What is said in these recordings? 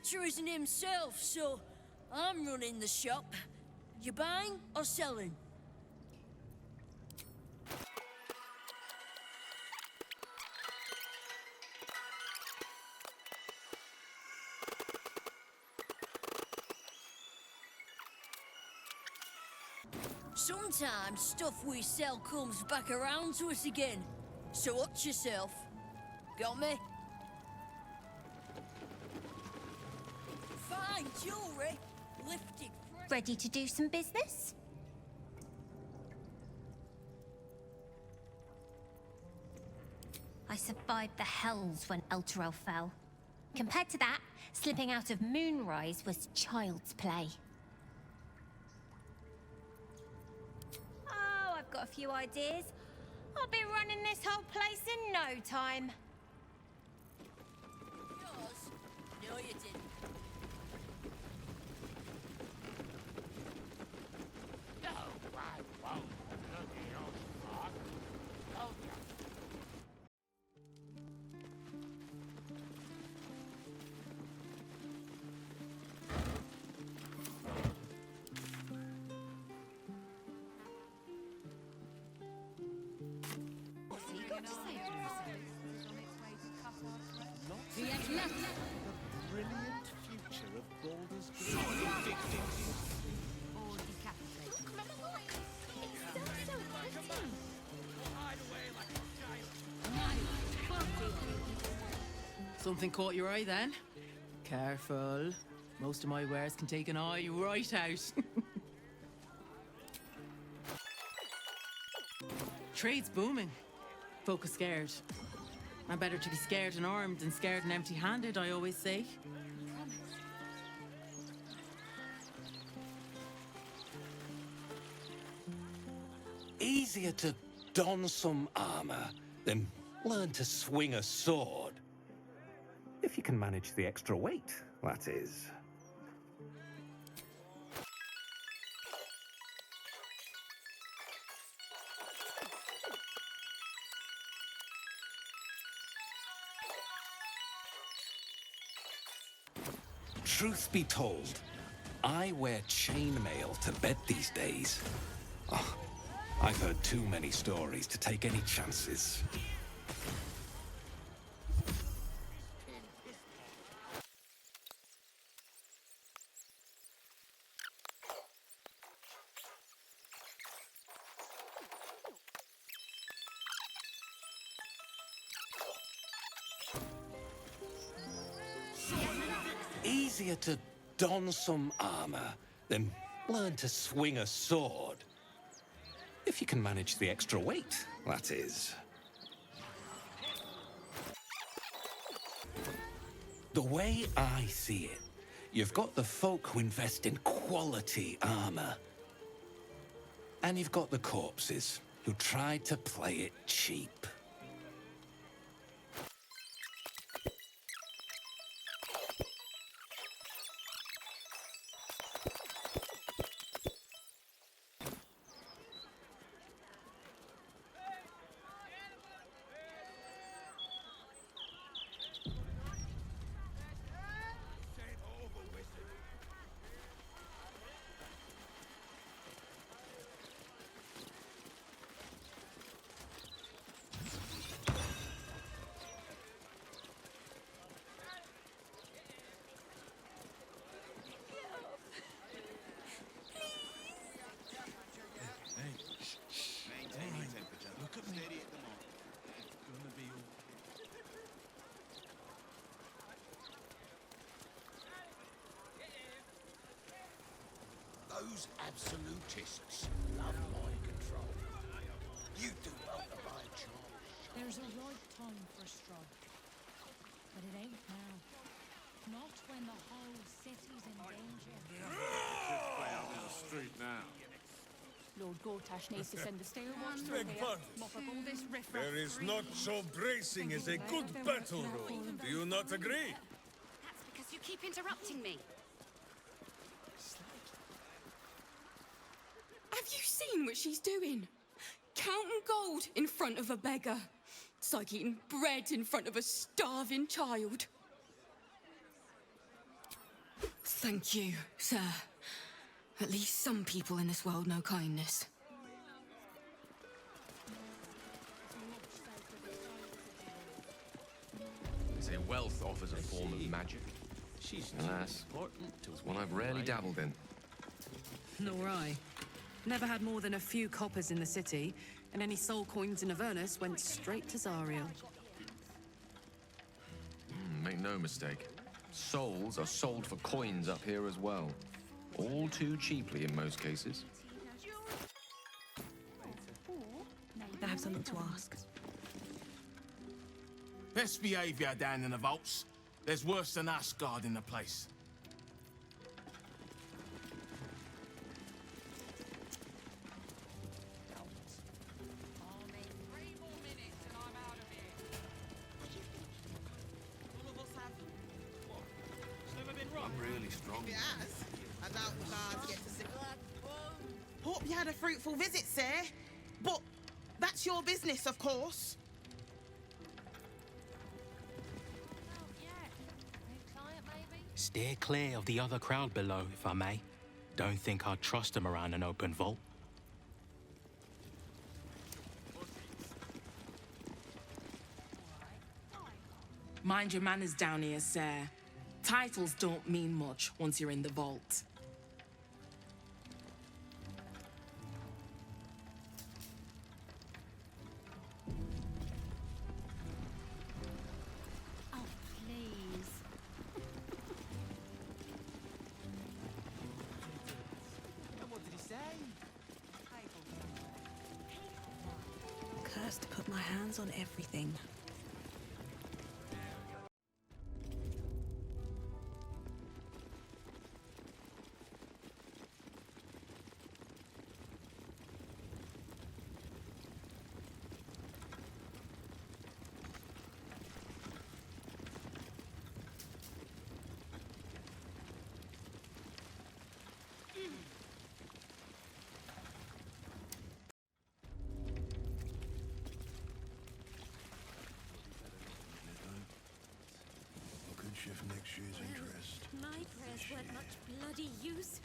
butcher isn't himself, so I'm running the shop. You buying or selling? Sometimes stuff we sell comes back around to us again. So watch yourself. Got me? Fine jewelry. Lifted. Ready to do some business? I survived the hells when Elturel fell. Compared to that, slipping out of Moonrise was child's play. Oh, I've got a few ideas. I'll be running this whole place in no time. Yours? No, you didn't. No, I won't. Bloody old fuck. Oh, yeah. The brilliant future of Baldur's Gate. Or decapitated. Something caught your eye then? Careful. Most of my wares can take an eye right out. Trade's booming. Folk are scared. And better to be scared and armed than scared and empty-handed, I always say. Easier to don some armor than learn to swing a sword. If you can manage the extra weight, that is. Truth be told, I wear chainmail to bed these days. Oh, I've heard too many stories to take any chances. Easier to don some armor than learn to swing a sword. If you can manage the extra weight, that is. The way I see it, you've got the folk who invest in quality armor. And you've got the corpses who try to play it cheap. Those absolutists love mind control. You do well to buy a charm. There's a right time for strike. But it ain't now. Not when the whole city's in danger. Kids play out in the street now. Lord Gortash needs to send the stairwatch through Beg here. pardon. Mop up all this riffraff. There is not so bracing as a good battle roll. Do you not agree? That's because you keep interrupting me. Have you seen what she's doing? Counting gold in front of a beggar. It's like eating bread in front of a starving child. Thank you, sir. At least some people in this world know kindness. They say wealth offers a form of magic. Alas, it's one I've rarely dabbled in. Nor I. Never had more than a few coppers in the city, and any soul coins in Avernus went straight to Zariel. Make no mistake. Souls are sold for coins up here as well. All too cheaply in most cases. I have something to ask. Best behavior down in the vaults. There's worse than us guarding the place. I'm really strong. Yes. I doubt the guards get to see. Hope you had a fruitful visit, sir. But that's your business, of course. Steer clear of the other crowd below, if I may. Don't think I'd trust them around an open vault. Mind your manners down here, sir. Titles don't mean much once you're in the vault. Oh, please. What did he say? Cursed to put my hands on everything. Shift next year's interest. My prayers weren't much bloody use.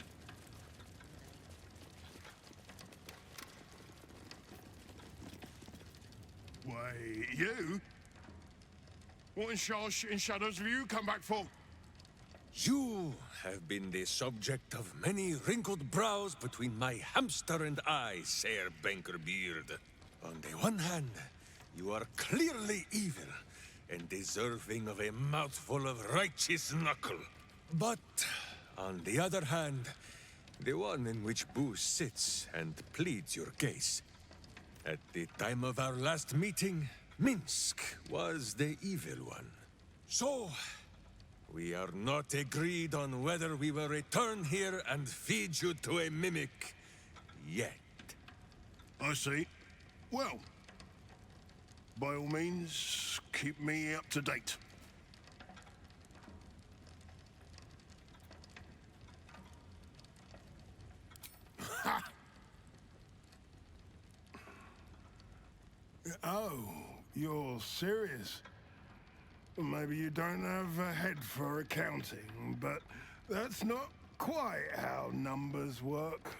Why, you? What in shadows have you come back for? You have been the subject of many wrinkled brows between my hamster and I, Sir Bankerbeard. On the one hand, you are clearly evil and deserving of a mouthful of righteous knuckle. But, on the other hand, the one in which Boo sits and pleads your case. At the time of our last meeting, Minsk was the evil one. So, we are not agreed on whether we will return here and feed you to a mimic yet. I see. Well, by all means, keep me up to date. Oh, you're serious? Maybe you don't have a head for accounting, but that's not quite how numbers work.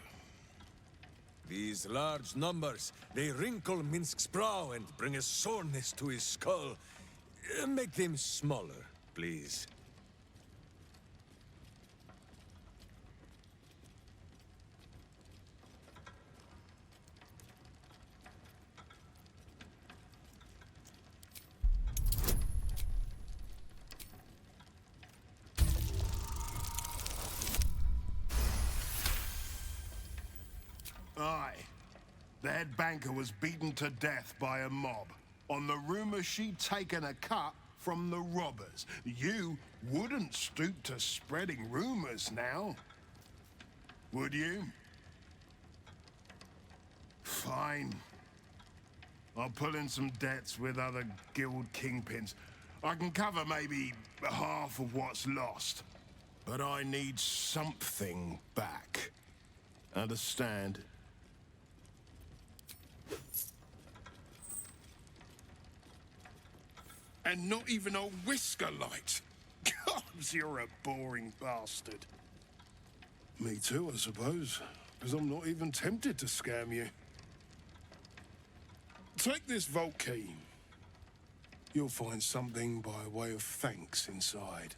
These large numbers, they wrinkle Minsk's brow and bring a soreness to his skull. Make them smaller, please. Aye. The head banker was beaten to death by a mob on the rumor she'd taken a cut from the robbers. You wouldn't stoop to spreading rumors now, would you? Fine. I'll pull in some debts with other guild kingpins. I can cover maybe half of what's lost. But I need something back. Understand? And not even a whisker light. God, knows you're a boring bastard. Me too, I suppose, because I'm not even tempted to scam you. Take this vault key. You'll find something by way of thanks inside.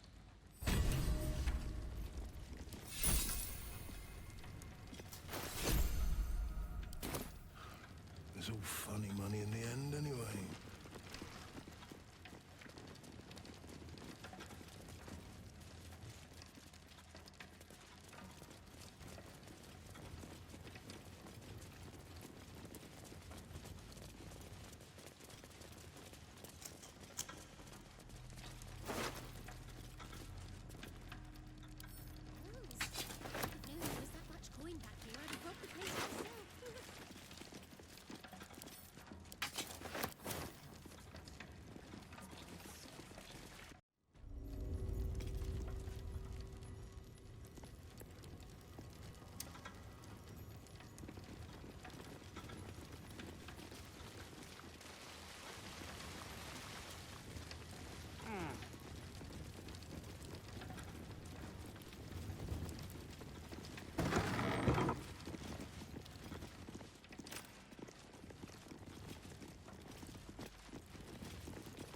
It's all funny money in the end, anyway.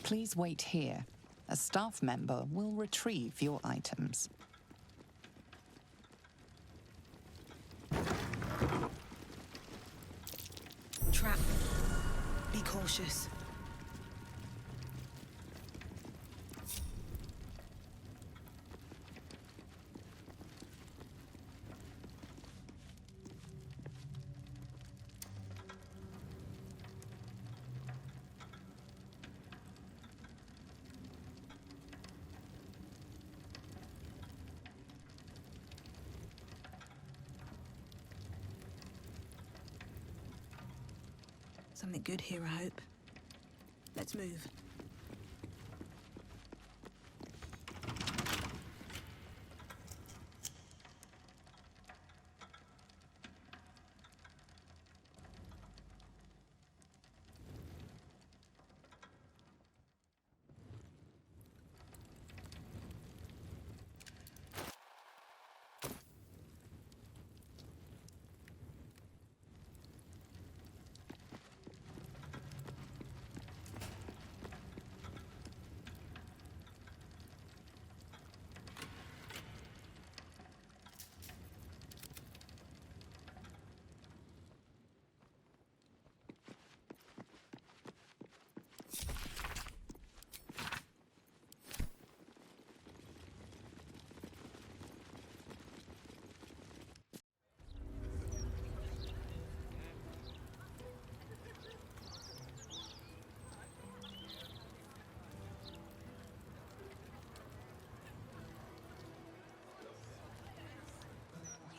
Please wait here. A staff member will retrieve your items. Trap. Be cautious. Something good here, I hope. Let's move.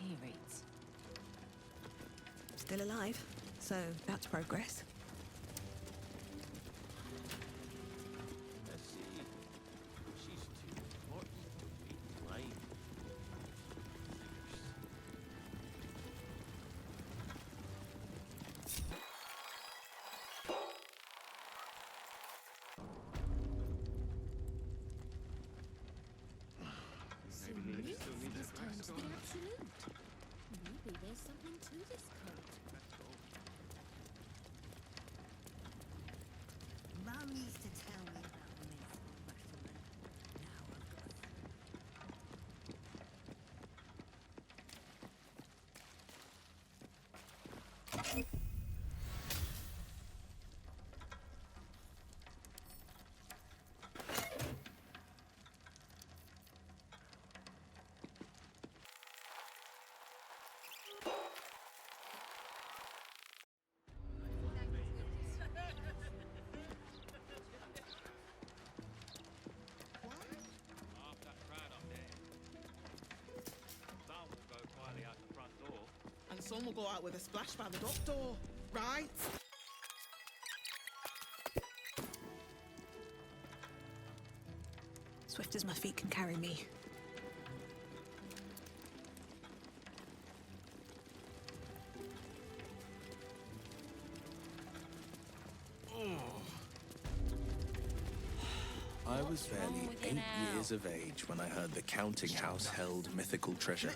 He reads. Still alive, so that's progress. Let's see. She's too important to be playing. Maybe still need that turned to the absolute. Maybe there's something to this cult. Mum used to tell me about the Mystra battlement. Now I've got And some will go out with a splash by the dock door, right? Swift as my feet can carry me. I was barely 8 years of age when I heard the counting house held mythical treasure.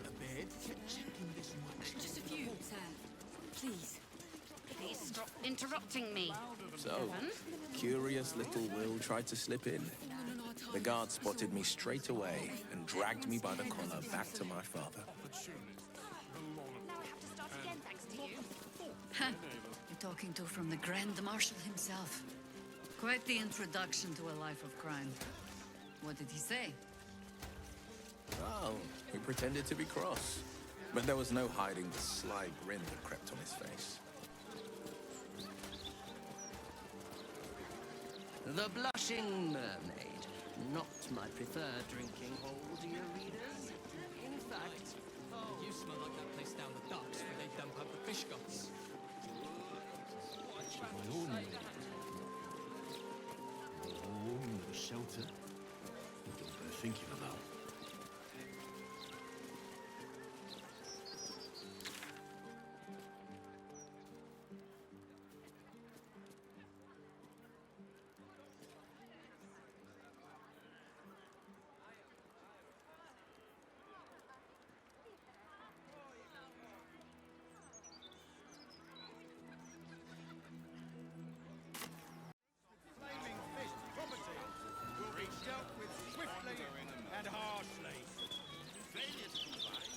Just a few, sir. Please. Please stop interrupting me. So, curious little Will tried to slip in. The guard spotted me straight away and dragged me by the collar back to my father. Ha! You're talking to from the Grand Marshal himself. Quite the introduction to a life of crime. What did he say? Oh, he pretended to be cross. But there was no hiding the sly grin that crept on his face. The Blushing Mermaid. Not my preferred drinking hole, dear readers. In fact... You smell like that place down the docks where they dump out the fish guts. The shelter. What they're thinking about.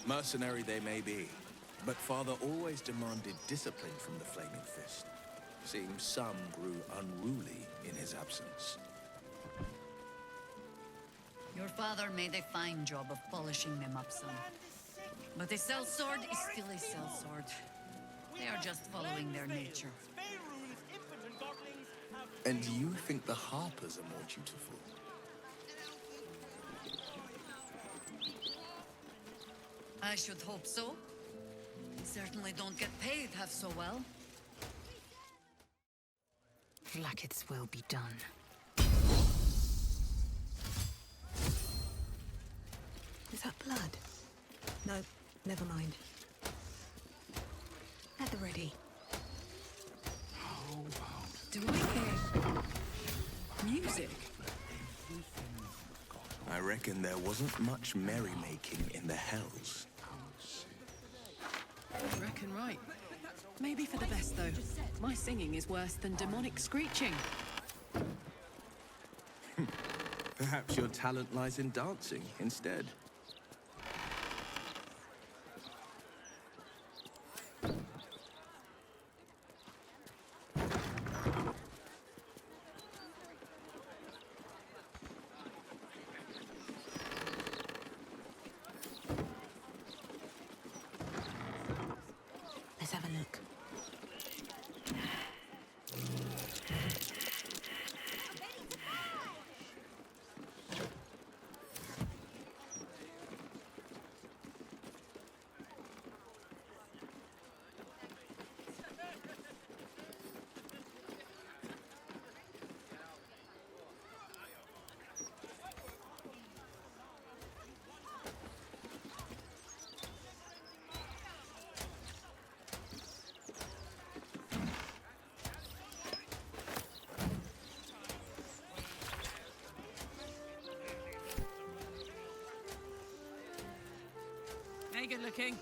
Mercenary they may be, but father always demanded discipline from the Flaming Fist. Seems some grew unruly in his absence. Your father made a fine job of polishing them up, son. But a sellsword is still a sellsword. They are just following their nature. And you think the Harpers are more dutiful? I should hope so. They certainly don't get paid half so well. Like will be done. Is that blood? No, never mind. At the ready. Do I hear music? I reckon there wasn't much merrymaking in the Hells. I reckon right. Maybe for the best, though. My singing is worse than demonic screeching. Perhaps your talent lies in dancing instead. Let's have a look. Hey, good looking.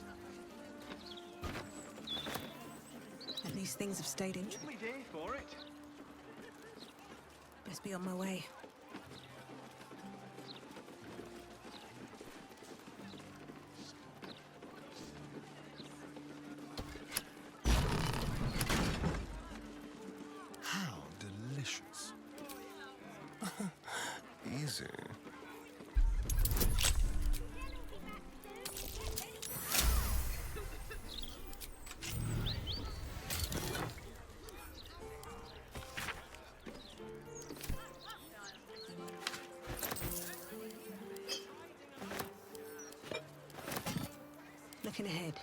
At least things have stayed in. We did for it. Best be on my way. How delicious. Easy. Looking ahead.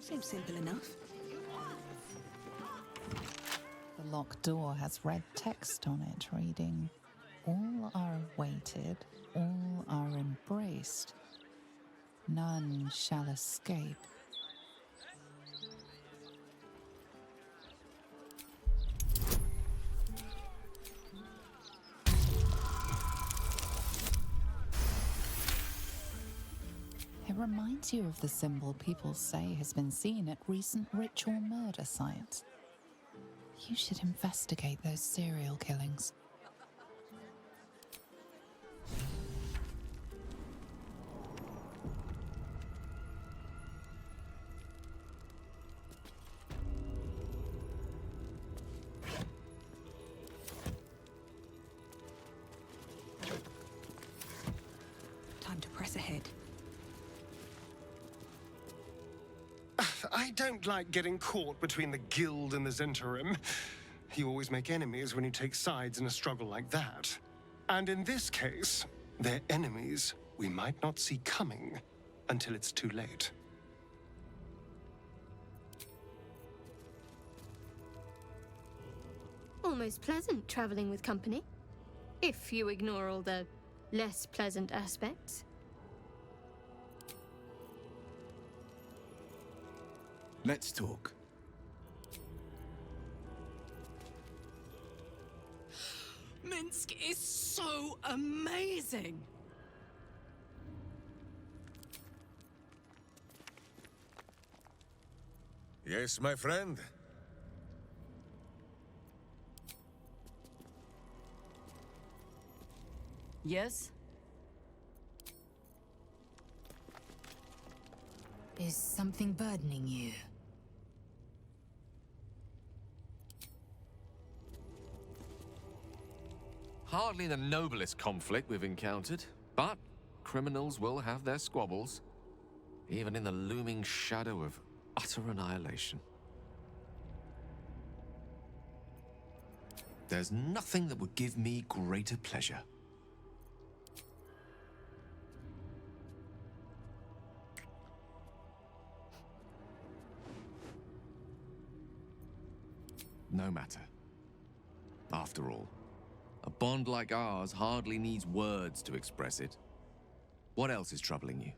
Seems simple enough. The locked door has red text on it reading, "All are awaited, all are embraced. None shall escape." It reminds you of the symbol people say has been seen at recent ritual murder sites. You should investigate those serial killings. Time to press ahead. I don't like getting caught between the Guild and the Zentarim. You always make enemies when you take sides in a struggle like that. And in this case, they're enemies we might not see coming until it's too late. Almost pleasant traveling with company, if you ignore all the less pleasant aspects. Let's talk. Minsk is so amazing! Yes, my friend. Yes? Is something burdening you? Hardly the noblest conflict we've encountered, but criminals will have their squabbles, even in the looming shadow of utter annihilation. There's nothing that would give me greater pleasure. No matter. After all, a bond like ours hardly needs words to express it. What else is troubling you?